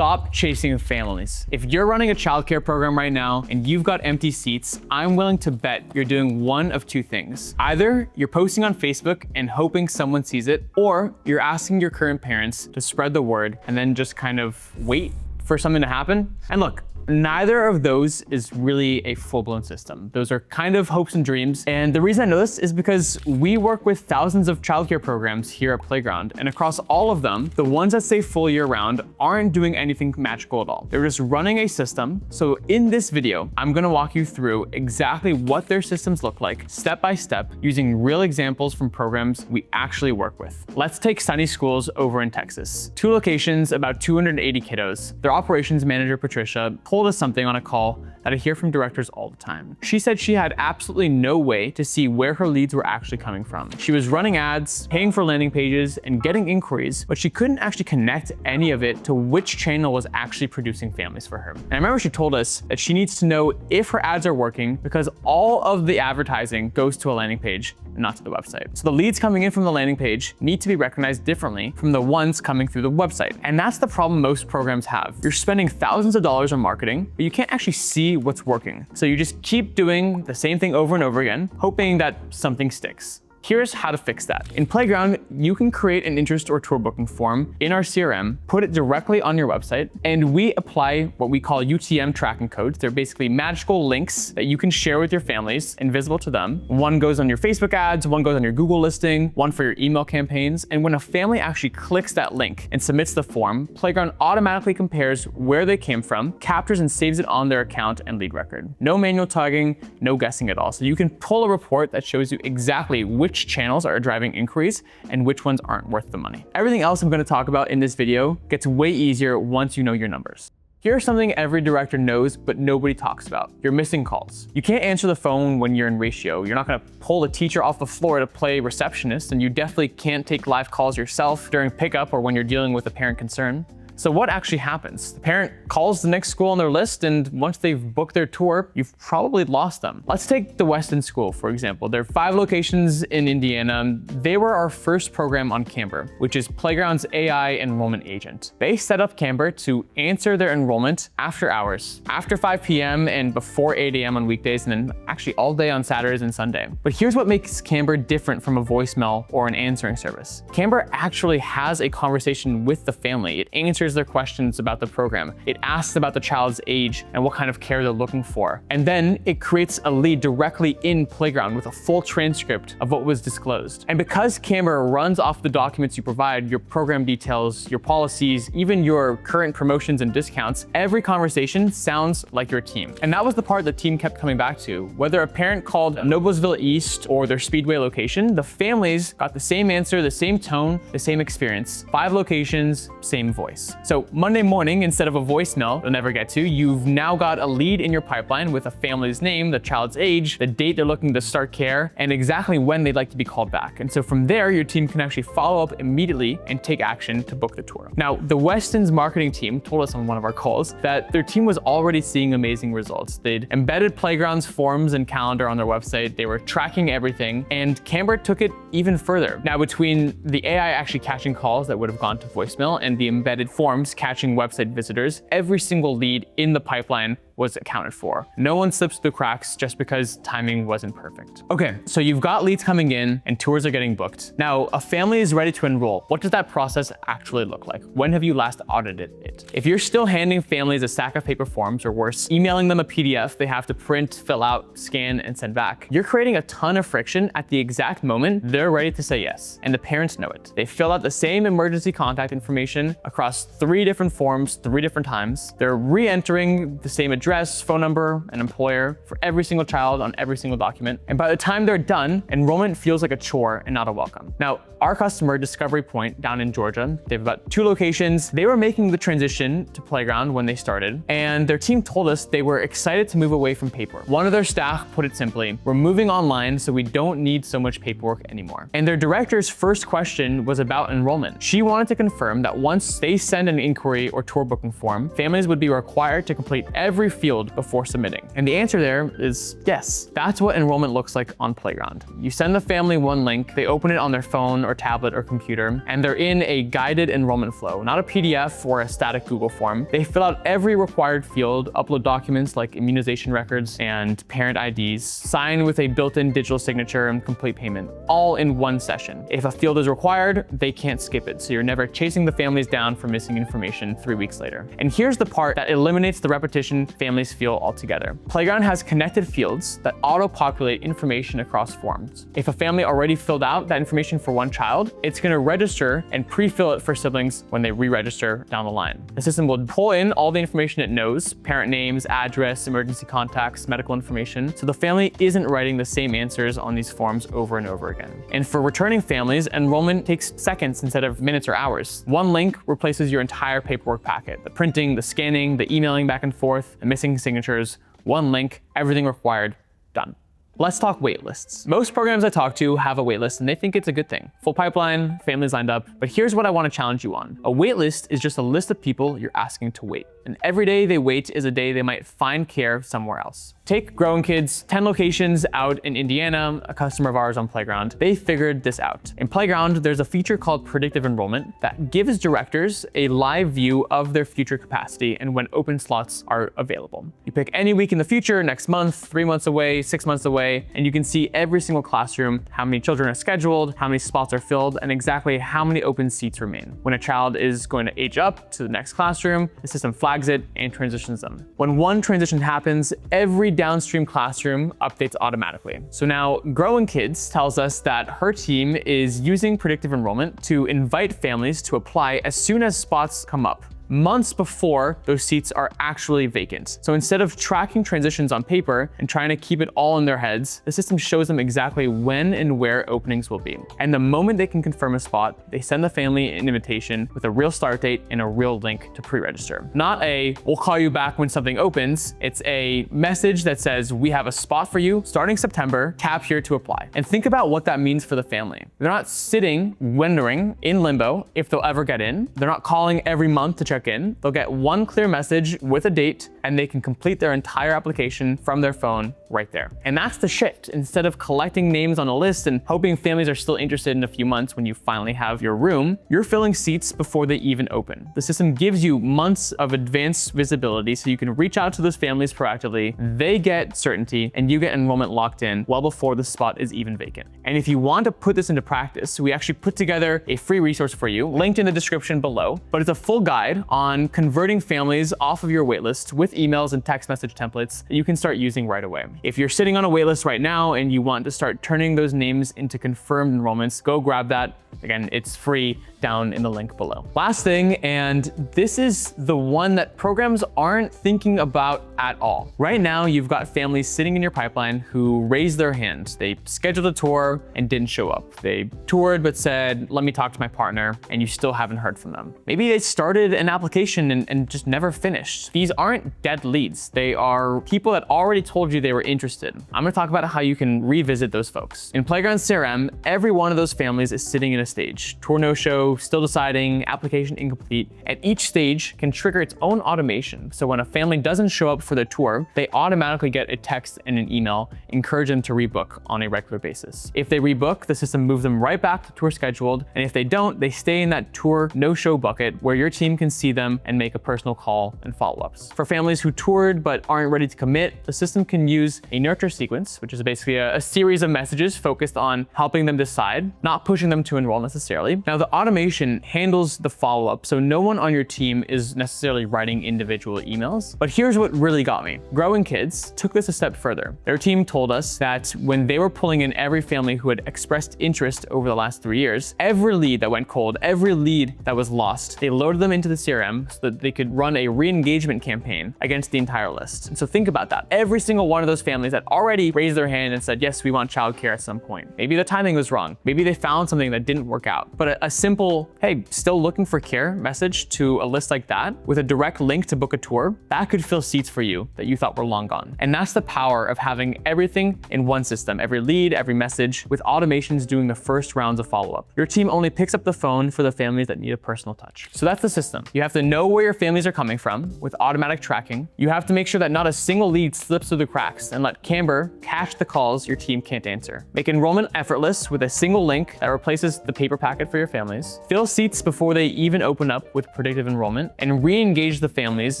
stop chasing families. If you're running a childcare program right now and you've got empty seats, I'm willing to bet you're doing one of two things. Either you're posting on Facebook and hoping someone sees it, or you're asking your current parents to spread the word and then just kind of wait for something to happen. And look, neither of those is really a full-blown system. Those are kind of hopes and dreams. And the reason I know this is because we work with thousands of childcare programs here at Playground. And across all of them, the ones that stay full year round aren't doing anything magical at all. They're just running a system. So in this video, I'm gonna walk you through exactly what their systems look like, step by step, using real examples from programs we actually work with. Let's take Sunny Schools over in Texas. 2 locations, about 280 kiddos. Their operations manager, Patricia, told us something on a call that I hear from directors all the time. She said she had absolutely no way to see where her leads were actually coming from. She was running ads, paying for landing pages, and getting inquiries, but she couldn't actually connect any of it to which channel was actually producing families for her. And I remember she told us that she needs to know if her ads are working because all of the advertising goes to a landing page and not to the website. So the leads coming in from the landing page need to be recognized differently from the ones coming through the website. And that's the problem most programs have. You're spending thousands of dollars on marketing, but you can't actually see what's working. So you just keep doing the same thing over and over again, hoping that something sticks. Here's how to fix that. In Playground, you can create an interest or tour booking form in our CRM, put it directly on your website, and we apply what we call UTM tracking codes. They're basically magical links that you can share with your families, invisible to them. One goes on your Facebook ads, one goes on your Google listing, one for your email campaigns. And when a family actually clicks that link and submits the form, Playground automatically compares where they came from, captures and saves it on their account and lead record. No manual tagging, no guessing at all. So you can pull a report that shows you exactly which channels are driving inquiries and which ones aren't worth the money. Everything else I'm going to talk about in this video gets way easier once you know your numbers. Here's something every director knows, but nobody talks about. You're missing calls. You can't answer the phone when you're in ratio. You're not gonna pull the teacher off the floor to play receptionist, and you definitely can't take live calls yourself during pickup or when you're dealing with a parent concern. So what actually happens? The parent calls the next school on their list, and once they've booked their tour, you've probably lost them. Let's take the Weston School, for example. There are 5 locations in Indiana. They were our first program on Camber, which is Playground's AI enrollment agent. They set up Camber to answer their enrollment after hours, after 5 p.m. and before 8 a.m. on weekdays, and then actually all day on Saturdays and Sunday. But here's what makes Camber different from a voicemail or an answering service. Camber actually has a conversation with the family. It answers their questions about the program. It asks about the child's age and what kind of care they're looking for. And then it creates a lead directly in Playground with a full transcript of what was disclosed. And because Camber runs off the documents you provide, your program details, your policies, even your current promotions and discounts, every conversation sounds like your team. And that was the part the team kept coming back to. Whether a parent called Noblesville East or their Speedway location, the families got the same answer, the same tone, the same experience. 5 locations, same voice. So Monday morning, instead of a voicemail you'll never get to, you've now got a lead in your pipeline with a family's name, the child's age, the date they're looking to start care, and exactly when they'd like to be called back. And so from there, your team can actually follow up immediately and take action to book the tour. Now, the Weston's marketing team told us on one of our calls that their team was already seeing amazing results. They'd embedded Playground's forms and calendar on their website. They were tracking everything, and Camber took it even further. Now, between the AI actually catching calls that would have gone to voicemail and the embedded forms catching website visitors, every single lead in the pipeline was accounted for. No one slips through the cracks just because timing wasn't perfect. Okay, so you've got leads coming in and tours are getting booked. Now, a family is ready to enroll. What does that process actually look like? When have you last audited it? If you're still handing families a stack of paper forms, or worse, emailing them a PDF they have to print, fill out, scan, and send back, you're creating a ton of friction at the exact moment they're ready to say yes, and the parents know it. They fill out the same emergency contact information across 3 different forms, 3 different times. They're re-entering the same address, phone number, and employer for every single child on every single document. And by the time they're done, enrollment feels like a chore and not a welcome. Now, our customer, Discovery Point, down in Georgia, they have about 2 locations. They were making the transition to Playground when they started, and their team told us they were excited to move away from paper. One of their staff put it simply, "We're moving online, so we don't need so much paperwork anymore." And their director's first question was about enrollment. She wanted to confirm that once they send an inquiry or tour booking form, families would be required to complete every every field before submitting? And the answer there is yes. That's what enrollment looks like on Playground. You send the family one link, they open it on their phone or tablet or computer, and they're in a guided enrollment flow, not a PDF or a static Google form. They fill out every required field, upload documents like immunization records and parent IDs, sign with a built-in digital signature and complete payment, all in one session. If a field is required, they can't skip it, so you're never chasing the families down for missing information 3 weeks later. And here's the part that eliminates the repetition families feel altogether. Playground has connected fields that auto-populate information across forms. If a family already filled out that information for one child, it's going to register and pre-fill it for siblings when they re-register down the line. The system will pull in all the information it knows, parent names, address, emergency contacts, medical information, so the family isn't writing the same answers on these forms over and over again. And for returning families, enrollment takes seconds instead of minutes or hours. One link replaces your entire paperwork packet, the printing, the scanning, the emailing back and forth, the missing signatures. One link, everything required, done. Let's talk wait lists. Most programs I talk to have a wait list and they think it's a good thing. Full pipeline, families lined up. But here's what I want to challenge you on. A wait list is just a list of people you're asking to wait. And every day they wait is a day they might find care somewhere else. Take Growing Kids, 10 locations out in Indiana, a customer of ours on Playground. They figured this out. In Playground, there's a feature called predictive enrollment that gives directors a live view of their future capacity and when open slots are available. You pick any week in the future, next month, 3 months away, 6 months away, and you can see every single classroom, how many children are scheduled, how many spots are filled, and exactly how many open seats remain. When a child is going to age up to the next classroom, the system flags it and transitions them. When one transition happens, every downstream classroom updates automatically. So now Growing Kids tells us that her team is using predictive enrollment to invite families to apply as soon as spots come up, months before those seats are actually vacant. So instead of tracking transitions on paper and trying to keep it all in their heads, the system shows them exactly when and where openings will be. And the moment they can confirm a spot, they send the family an invitation with a real start date and a real link to pre-register. Not a, we'll call you back when something opens. It's a message that says, we have a spot for you starting September, tap here to apply. And think about what that means for the family. They're not sitting, wondering in limbo if they'll ever get in. They're not calling every month to check in. They'll get one clear message with a date and they can complete their entire application from their phone right there. And that's the shift. Instead of collecting names on a list and hoping families are still interested in a few months when you finally have your room, you're filling seats before they even open. The system gives you months of advanced visibility so you can reach out to those families proactively, they get certainty, and you get enrollment locked in well before the spot is even vacant. And if you want to put this into practice, we actually put together a free resource for you, linked in the description below, but it's a full guide on converting families off of your waitlist with emails and text message templates that you can start using right away. If you're sitting on a waitlist right now and you want to start turning those names into confirmed enrollments, go grab that. Again, it's free down in the link below. Last thing, and this is the one that programs aren't thinking about at all. Right now, you've got families sitting in your pipeline who raised their hand. They scheduled a tour and didn't show up. They toured but said, let me talk to my partner, and you still haven't heard from them. Maybe they started an application and just never finished. These aren't dead leads. They are people that already told you they were interested. I'm gonna talk about how you can revisit those folks. In Playground CRM, every one of those families is sitting in a stage. Tour no-show, still deciding, application incomplete. At each stage can trigger its own automation. So when a family doesn't show up for their tour, they automatically get a text and an email encouraging them to rebook on a regular basis. If they rebook, the system moves them right back to tour scheduled. And if they don't, they stay in that tour no-show bucket where your team can see them and make a personal call and follow-ups. For families who toured but aren't ready to commit, the system can use a nurture sequence, which is basically a series of messages focused on helping them decide, not pushing them to enroll necessarily. Now, the automation handles the follow-up, so no one on your team is necessarily writing individual emails. But here's what really got me. Growing Kids took this a step further. Their team told us that when they were pulling in every family who had expressed interest over the last 3 years, every lead that went cold, every lead that was lost, they loaded them into the CRM so that they could run a re-engagement campaign against the entire list. And so think about that. Every single one of those families that already raised their hand and said, yes, we want childcare at some point. Maybe the timing was wrong. Maybe they found something that didn't work out. But a simple simple, hey, still looking for care message to a list like that with a direct link to book a tour, that could fill seats for you that you thought were long gone. And that's the power of having everything in one system, every lead, every message, with automations doing the first rounds of follow-up. Your team only picks up the phone for the families that need a personal touch. So that's the system. You have to know where your families are coming from with automatic tracking. You have to make sure that not a single lead slips through the cracks, and let Camber cache the calls your team can't answer. Make enrollment effortless with a single link that replaces the paper packet for your families. Fill seats before they even open up with predictive enrollment, and re-engage the families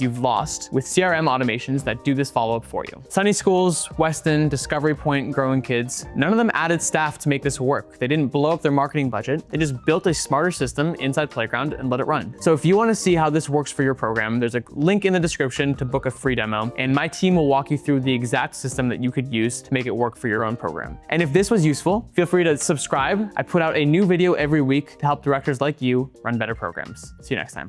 you've lost with CRM automations that do this follow-up for you. Sunny Schools, Weston, Discovery Point, Growing Kids, none of them added staff to make this work. They didn't blow up their marketing budget. They just built a smarter system inside Playground and let it run. So if you want to see how this works for your program, there's a link in the description to book a free demo, and my team will walk you through the exact system that you could use to make it work for your own program. And if this was useful, feel free to subscribe. I put out a new video every week to help directors like you run better programs. See you next time.